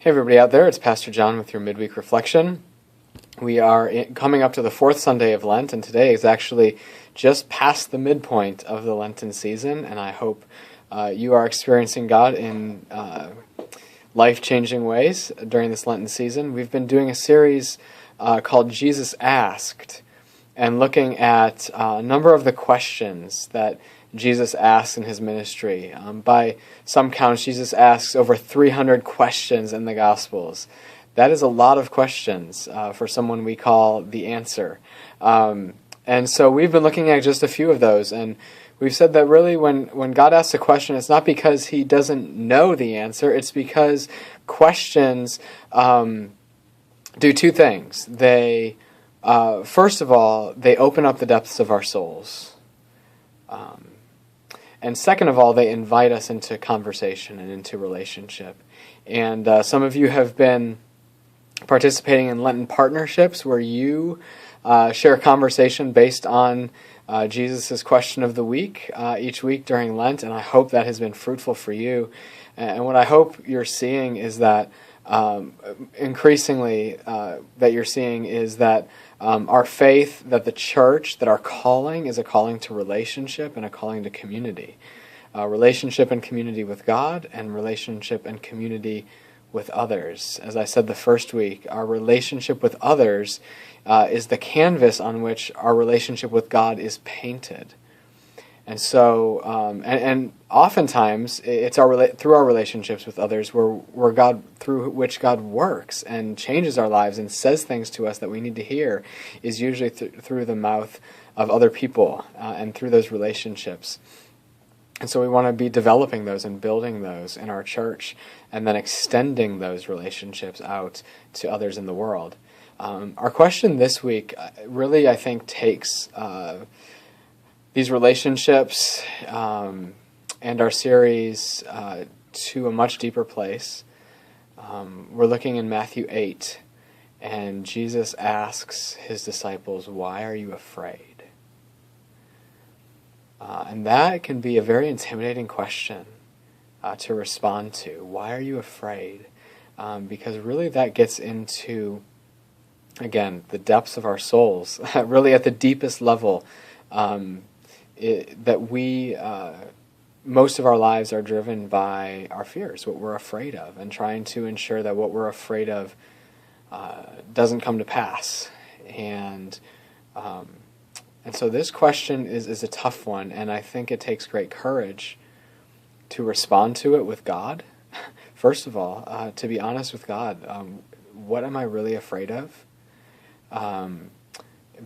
Hey everybody out there, it's Pastor John with your Midweek Reflection. We are coming up to the fourth Sunday of Lent, and today is actually just past the midpoint of the Lenten season, and I hope you are experiencing God in life-changing ways during this Lenten season. We've been doing a series called Jesus Asked, and looking at a number of the questions that Jesus asks in his ministry. By some counts, Jesus asks over 300 questions in the Gospels. That is a lot of questions for someone we call the answer. And so we've been looking at just a few of those, and we've said that really when God asks a question, it's not because he doesn't know the answer, it's because questions do two things. They, first of all, they open up the depths of our souls. And second of all, they invite us into conversation and into relationship. And some of you have been participating in Lenten partnerships where you share a conversation based on Jesus' question of the week each week during Lent, and I hope that has been fruitful for you. And what I hope you're seeing is that increasingly that you're seeing is that our faith, that the church, that our calling is a calling to relationship and a calling to community. Relationship and community with God, and relationship and community with others. As I said the first week, our relationship with others is the canvas on which our relationship with God is painted. And so, and oftentimes, it's through our relationships with others where God, through which God works and changes our lives and says things to us that we need to hear, is usually through the mouth of other people and through those relationships. And so we want to be developing those and building those in our church, and then extending those relationships out to others in the world. Our question this week really, I think, takes these relationships and our series to a much deeper place. We're looking in Matthew 8, and Jesus asks his disciples, "Why are you afraid?" And that can be a very intimidating question to respond to. Why are you afraid? Because really that gets into, again, the depths of our souls, really at the deepest level, that we, most of our lives are driven by our fears, what we're afraid of, and trying to ensure that what we're afraid of doesn't come to pass. And so this question is a tough one, and I think it takes great courage to respond to it with God. First of all, to be honest with God, what am I really afraid of?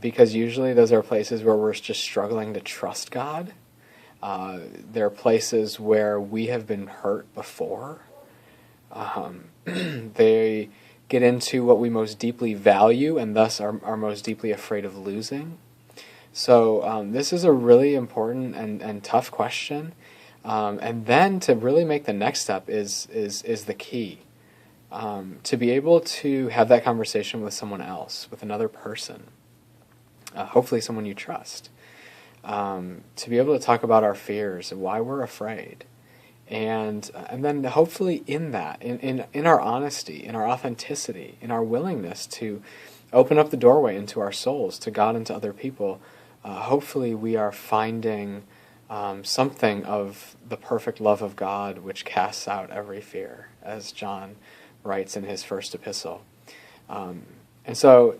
Because usually those are places where we're just struggling to trust God. There are places where we have been hurt before. They get into what we most deeply value and thus are most deeply afraid of losing. So this is a really important and tough question. And then to really make the next step is the key. To be able to have that conversation with someone else, with another person. Hopefully someone you trust, to be able to talk about our fears and why we're afraid, and then hopefully in that, in our honesty, in our authenticity, in our willingness to open up the doorway into our souls, to God and to other people, hopefully we are finding something of the perfect love of God which casts out every fear, as John writes in his first epistle. And so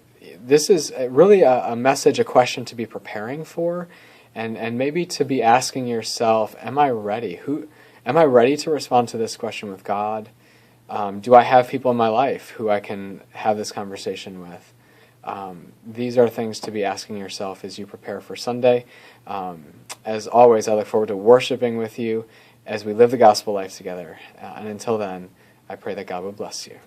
this is really a message, a question to be preparing for, and maybe to be asking yourself, am I ready? Am I ready to respond to this question with God? Do I have people in my life who I can have this conversation with? These are things to be asking yourself as you prepare for Sunday. As always, I look forward to worshiping with you as we live the gospel life together. And until then, I pray that God would bless you.